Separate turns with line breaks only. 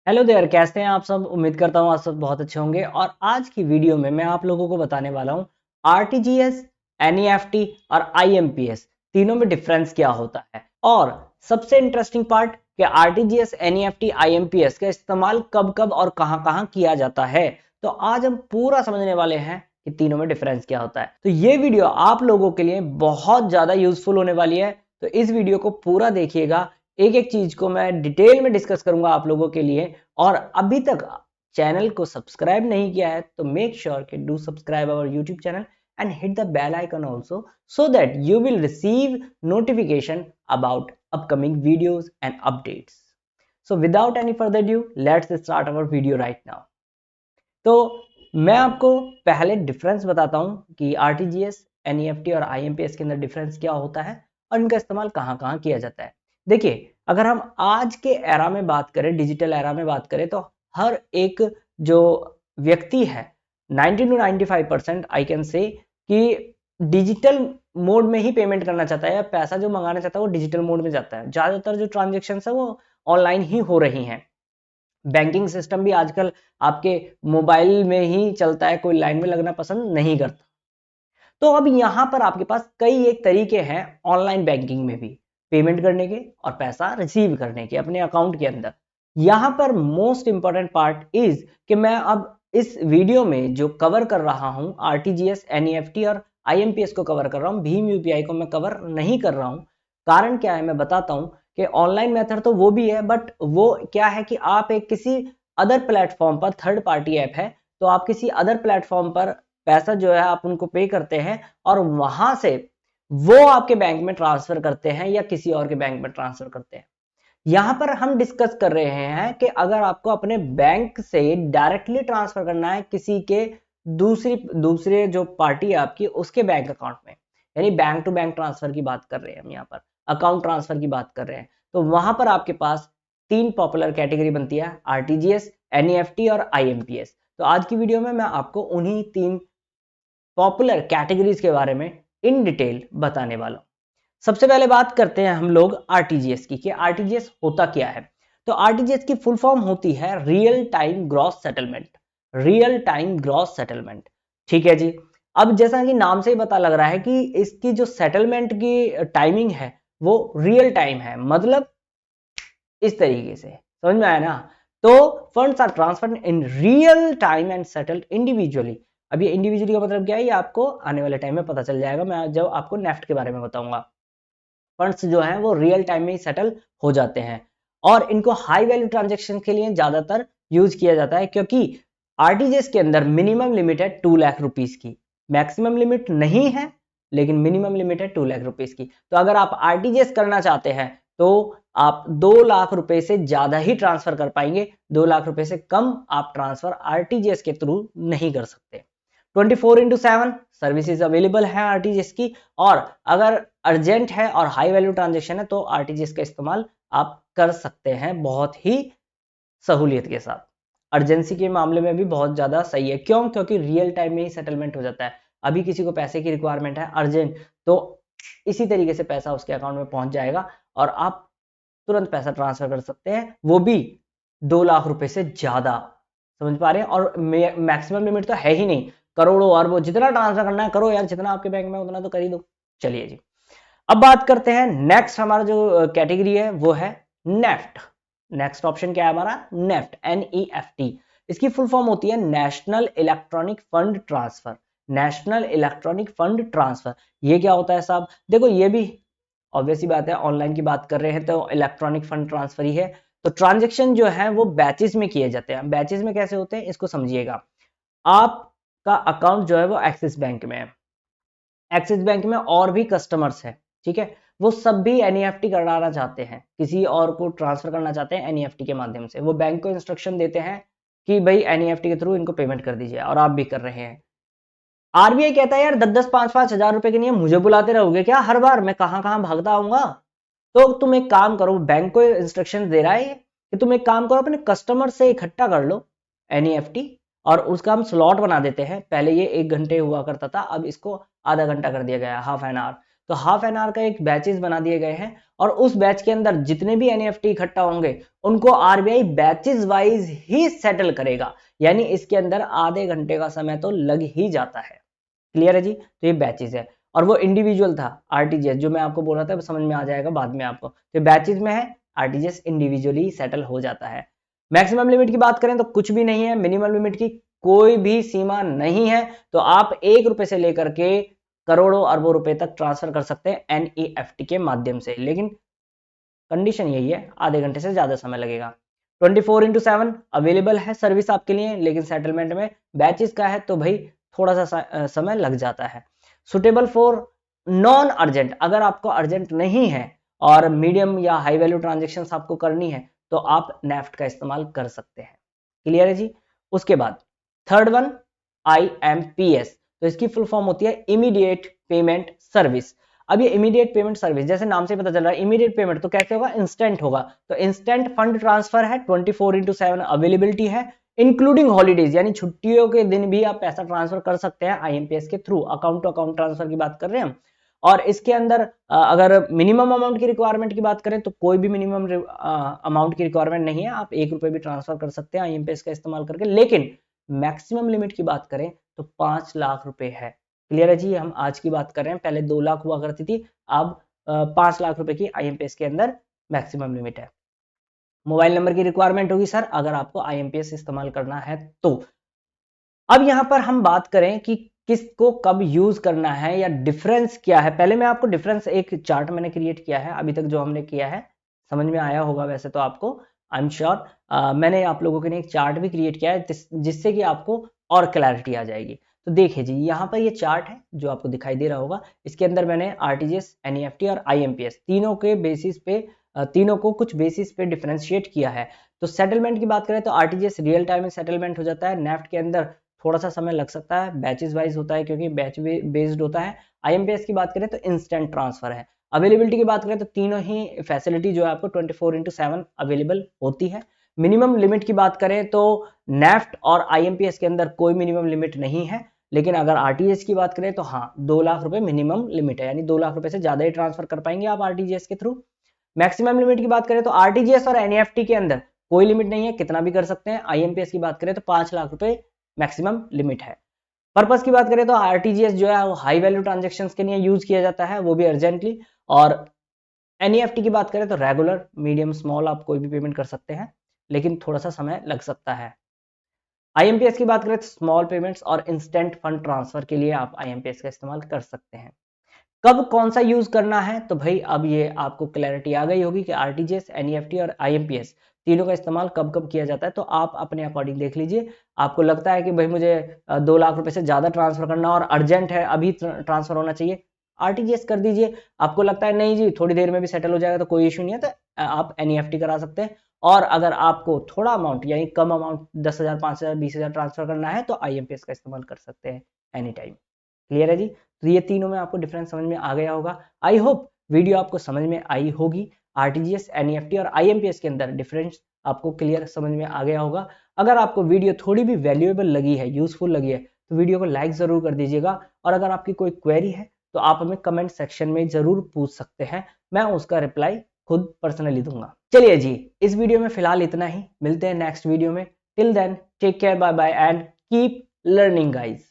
Hello there, कैसे हैं आप सब। उम्मीद करता हूँ आप सब बहुत अच्छे होंगे। और आज की वीडियो में मैं आप लोगों को बताने वाला हूँ आरटीजीएस, एनईएफटी और आईएमपीएस तीनों में डिफरेंस क्या होता है। और सबसे इंटरेस्टिंग पार्ट कि आरटीजीएस, एनईएफटी, आईएमपीएस का इस्तेमाल कब कब और कहाँ कहाँ किया जाता है। तो आज हम पूरा समझने वाले हैं कि तीनों में डिफरेंस क्या होता है। तो ये वीडियो आप लोगों के लिए बहुत ज्यादा यूजफुल होने वाली है, तो इस वीडियो को पूरा देखिएगा। एक एक चीज को मैं डिटेल में डिस्कस करूंगा आप लोगों के लिए। और अभी तक चैनल को सब्सक्राइब नहीं किया है तो मेक श्योर कि do subscribe our YouTube channel and hit the bell icon also, so that you will receive notification about upcoming videos and updates. So without any further ado, let's start our video right now. तो मैं आपको पहले difference बताता हूं कि RTGS, NEFT और IMPS के अंदर डिफरेंस क्या होता है और इनका इस्तेमाल कहां कहां किया जाता है। देखिए, अगर हम आज के एरा में बात करें, डिजिटल एरा में बात करें, तो हर एक जो व्यक्ति है 90 to 95% आई कैन से कि डिजिटल मोड में ही पेमेंट करना चाहता है या पैसा जो मंगाना चाहता है वो डिजिटल मोड में जाता है। ज्यादातर जो ट्रांजेक्शन है वो ऑनलाइन ही हो रही हैं। बैंकिंग सिस्टम भी आजकल आपके मोबाइल में ही चलता है, कोई लाइन में लगना पसंद नहीं करता। तो अब यहां पर आपके पास कई एक तरीके हैं ऑनलाइन बैंकिंग में भी पेमेंट करने के और पैसा रिसीव करने के अपने अकाउंट के अंदर। यहां पर मोस्ट इंपॉर्टेंट पार्ट इज कि मैं अब इस वीडियो में जो कवर कर रहा हूं आरटीजीएस, एनईएफटी और आईएमपीएस को कवर कर रहा हूं, भीम यूपीआई को मैं कवर नहीं कर रहा हूं। कारण क्या है मैं बताता हूं कि ऑनलाइन मेथड तो वो भी है, बट वो क्या है कि आप एक किसी अदर प्लेटफॉर्म पर, थर्ड पार्टी ऐप है तो आप किसी अदर प्लेटफॉर्म पर पैसा जो है आप उनको पे करते हैं और वहां से वो आपके बैंक में ट्रांसफर करते हैं या किसी और के बैंक में ट्रांसफर करते हैं। यहां पर हम डिस्कस कर रहे हैं कि अगर आपको अपने बैंक से डायरेक्टली ट्रांसफर करना है किसी के दूसरे जो पार्टी है आपकी उसके बैंक अकाउंट में, यानी बैंक टू बैंक ट्रांसफर की बात कर रहे हैं हम, यहाँ पर अकाउंट ट्रांसफर की बात कर रहे हैं। तो वहां पर आपके पास तीन पॉपुलर कैटेगरी बनती है, आरटीजीएस, एनईएफटी और आईएमपीएस। तो आज की वीडियो में मैं आपको उन्हीं तीन पॉपुलर कैटेगरीज के बारे में इन डिटेल बताने वाला हूं। सबसे पहले बात करते हैं हम लोग आरटीजीएस की कि आरटीजीएस होता क्या है। तो आरटीजीएस की फुल फॉर्म होती है real time gross settlement. Real time gross settlement, ठीक है जी। अब जैसा कि नाम से ही पता लग रहा है कि इसकी जो सेटलमेंट की टाइमिंग है वो रियल टाइम है, मतलब इस तरीके से समझ में आया ना। तो funds are transferred in real time and settled individually. अब ये इंडिविजुअली का मतलब क्या है, ये आपको आने वाले टाइम में पता चल जाएगा, मैं जब आपको नेफ्ट के बारे में बताऊंगा। फंड्स जो हैं वो रियल टाइम में ही सेटल हो जाते हैं और इनको हाई वैल्यू ट्रांजेक्शन के लिए ज्यादातर यूज किया जाता है, क्योंकि आरटीजीएस के अंदर मिनिमम लिमिट है 2 लाख रुपीस की। मैक्सिमम लिमिट नहीं है लेकिन मिनिमम लिमिट है 2 लाख रुपीस की। तो अगर आप आरटीजीएस करना चाहते हैं तो आप 2 लाख रुपए से ज्यादा ही ट्रांसफर कर पाएंगे, 2 लाख रुपए से कम आप ट्रांसफर आरटीजीएस के थ्रू नहीं कर सकते। 24/7 सर्विसेज अवेलेबल है आरटीजीएस की। और अगर अर्जेंट है और हाई वैल्यू ट्रांजेक्शन है तो आरटीजीएस का इस्तेमाल आप कर सकते हैं बहुत ही सहूलियत के साथ। अर्जेंसी के मामले में भी बहुत ज्यादा सही है। क्यों? क्योंकि रियल टाइम में ही सेटलमेंट हो जाता है। अभी किसी को पैसे की रिक्वायरमेंट है अर्जेंट, तो इसी तरीके से पैसा उसके अकाउंट में पहुंच जाएगा और आप तुरंत पैसा ट्रांसफर कर सकते हैं, वो भी 2 लाख रुपए से ज्यादा। समझ पा रहे हैं? और मैक्सिमम लिमिट तो है ही नहीं, करोड़ों अरबों जितना ट्रांसफर करना है करो यार, जितना आपके बैंक में उतना तो कर ही दो। चलिए जी, अब बात करते हैं नेक्स्ट। हमारा जो कैटेगरी है वो है नेफ्ट। नेक्स्ट ऑप्शन क्या है हमारा? NEFT, NEFT। इसकी फुल फॉर्म होती है national electronic fund transfer. National electronic fund transfer, ये क्या होता है साहब? देखो, ये भी ऑब्वियस ही बात है, ऑनलाइन की बात कर रहे हैं तो इलेक्ट्रॉनिक फंड ट्रांसफर ही है। तो ट्रांजेक्शन जो है वो बैचेस में किए जाते हैं। बैचेस में कैसे होते हैं इसको समझिएगा। आपका अकाउंट जो है वो एक्सिस बैंक में है, एक्सिस बैंक में और भी कस्टमर्स हैं, ठीक है, वो सब भी एनईएफटी कराना चाहते हैं, किसी और को ट्रांसफर करना चाहते हैं एनईएफटी के माध्यम से। वो बैंक को इंस्ट्रक्शन देते हैं कि भाई एनईएफटी के थ्रू इनको पेमेंट कर दीजिए, और आप भी कर रहे हैं। आरबीआई कहता है यार 10-10, 5-5 हजार रुपए के लिए मुझे बुलाते रहोगे क्या हर बार? मैं कहां कहां भागता आऊंगा। तो तुम एक काम करो, बैंक को इंस्ट्रक्शन दे रहा है कि तुम एक काम करो, अपने कस्टमर से इकट्ठा कर लो एनईएफटी और उसका हम स्लॉट बना देते हैं। पहले ये 1 घंटे हुआ करता था, अब इसको आधा घंटा कर दिया गया, हाफ एन आवर। तो हाफ एन आवर का एक बैचेस बना दिए गए हैं और उस बैच के अंदर जितने भी एनईएफटी इकट्ठा होंगे उनको आरबीआई बैचेस वाइज ही सेटल करेगा, यानी इसके अंदर आधे घंटे का समय तो लग ही जाता है। क्लियर है जी? तो ये बैचेस है और वो इंडिविजुअल था आरटीजीएस जो मैं आपको बोल रहा था, समझ में आ जाएगा बाद में आपको। तो बैचेस में है, आरटीजीएस इंडिविजुअली सेटल हो जाता है। मैक्सिमम लिमिट की बात करें तो कुछ भी नहीं है, मिनिमम लिमिट की कोई भी सीमा नहीं है। तो आप 1 रुपए से लेकर के करोड़ों अरबों रुपए तक ट्रांसफर कर सकते हैं एनईएफटी के माध्यम से, लेकिन कंडीशन यही है आधे घंटे से ज्यादा समय लगेगा। 24/7 अवेलेबल है सर्विस आपके लिए, लेकिन सेटलमेंट में बैचेस का है तो भाई थोड़ा सा समय लग जाता है। सुटेबल फॉर नॉन अर्जेंट, अगर आपको अर्जेंट नहीं है और मीडियम या हाई वैल्यू ट्रांजेक्शन आपको करनी है तो आप नेफ्ट का इस्तेमाल कर सकते हैं। क्लियर है जी? उसके बाद थर्ड वन IMPS, तो इसकी फुल फॉर्म होती है इमीडिएट पेमेंट सर्विस। अब ये इमीडिएट पेमेंट सर्विस जैसे नाम से पता चल रहा है इमीडिएट पेमेंट, तो कैसे होगा? इंस्टेंट होगा। तो इंस्टेंट फंड ट्रांसफर है, 24/7 अवेलेबिलिटी है, इंक्लूडिंग हॉलीडेज, यानी छुट्टियों के दिन भी आप पैसा ट्रांसफर कर सकते हैं आईएमपीएस के through. Account to account transfer की बात कर रहे हैं हम। और इसके अंदर अगर मिनिमम अमाउंट की रिक्वायरमेंट की बात करें तो कोई भी मिनिमम अमाउंट की रिक्वायरमेंट नहीं है, आप 1 रुपए भी ट्रांसफर कर सकते हैं आईएमपीएस का इस्तेमाल करके। लेकिन मैक्सिमम लिमिट की बात करें तो 5 लाख रुपए है। क्लियर है जी? हम आज की बात कर रहे हैं, पहले 2 लाख हुआ करती थी, अब 5 लाख रुपए की आईएमपीएस के अंदर मैक्सिमम लिमिट है। मोबाइल नंबर की रिक्वायरमेंट होगी सर अगर आपको आईएमपीएस इस्तेमाल करना है तो। अब यहां पर हम बात करें कि किसको कब यूज करना है या डिफरेंस क्या है। पहले मैं आपको डिफरेंस, एक चार्ट मैंने क्रिएट किया है अभी तक जो हमने किया है, समझ में आया होगा वैसे तो आपको, आई एम श्योर। मैंने आप लोगों के लिए एक चार्ट भी क्रिएट किया है जिससे कि आपको और क्लैरिटी आ जाएगी। तो देखिए जी, यहाँ पर ये चार्ट है जो आपको दिखाई दे रहा होगा, इसके अंदर मैंने आरटीजीएस, एनईएफटी और आईएमपीएस तीनों के बेसिस पे, तीनों को कुछ बेसिस पे डिफरेंशिएट किया है। तो सेटलमेंट की बात करें तो आरटीजीएस रियल टाइम में सेटलमेंट हो जाता है, नेफ्ट के अंदर थोड़ा सा समय लग सकता है, बैचेस वाइज होता है क्योंकि बैच बेस्ड होता है। आईएमपीएस की बात करें तो इंस्टेंट ट्रांसफर है। अवेलेबिलिटी की बात करें तो तीनों ही फैसिलिटी जो है आपको 24/7 अवेलेबल होती है। मिनिमम लिमिट की बात करें तो नेफ्ट और आईएमपीएस के अंदर कोई मिनिमम लिमिट नहीं है, लेकिन अगर आरटीजीएस की बात करें तो हाँ 2 लाख रुपए मिनिमम लिमिट है, यानी 2 लाख रुपए से ज्यादा ही ट्रांसफर कर पाएंगे आप आरटीजीएस के थ्रू। मैक्सिमम लिमिट की बात करें तो आरटीजीएस और एनईएफटी के अंदर कोई लिमिट नहीं है, कितना भी कर सकते हैं। आईएमपीएस की बात करें तो 5 लाख रुपए मैक्सिमम लिमिट है। पर्पस की बात करें तो आरटीजीएस जो है वो हाई वैल्यू ट्रांजेक्शन्स के लिए यूज किया जाता है, वो भी अर्जेंटली। और एनईएफटी की बात करें तो रेगुलर, मीडियम, स्मॉल आप कोई भी पेमेंट कर सकते हैं, लेकिन थोड़ा सा समय लग सकता है। आईएमपीएस की बात करें तो स्मॉल पेमेंट्स और इंस्टेंट फंड ट्रांसफर के लिए आप आईएमपीएस का इस्तेमाल कर सकते हैं। कब कौन सा यूज करना है तो भाई अब ये आपको क्लैरिटी आ गई होगी कि आरटीजीएस, एनईएफटी और आईएमपीएस तीनों का इस्तेमाल कब कब किया जाता है। तो आप अपने अकॉर्डिंग देख लीजिए, आपको लगता है कि भाई मुझे 2 लाख रुपए से ज्यादा ट्रांसफर करना और अर्जेंट है, अभी ट्रांसफर होना चाहिए, आरटीजीएस कर दीजिए। आपको लगता है नहीं जी थोड़ी देर में भी सेटल हो जाएगा तो कोई इशू नहीं है, तो आप एनईएफटी करा सकते हैं। और अगर आपको थोड़ा अमाउंट यानी कम अमाउंट 10,000, 5,000, 20,000 ट्रांसफर करना है तो आईएमपीएस का इस्तेमाल कर सकते हैं एनी टाइम। क्लियर है जी? तो ये तीनों में आपको डिफरेंस समझ में आ गया होगा। आई होप वीडियो आपको समझ में आई होगी। आरटीजीएस, एनईएफटी और आईएमपीएस के अंदर डिफरेंस आपको क्लियर समझ में आ गया होगा। अगर आपको वीडियो थोड़ी भी वैल्यूएबल लगी है, यूजफुल लगी है, तो वीडियो को लाइक जरूर कर दीजिएगा। और अगर आपकी कोई क्वेरी है तो आप हमें कमेंट सेक्शन में जरूर पूछ सकते हैं, मैं उसका रिप्लाई खुद पर्सनली दूंगा। चलिए जी, इस वीडियो में फिलहाल इतना ही, मिलते हैं नेक्स्ट वीडियो में। Till then take care, bye bye and keep learning guys.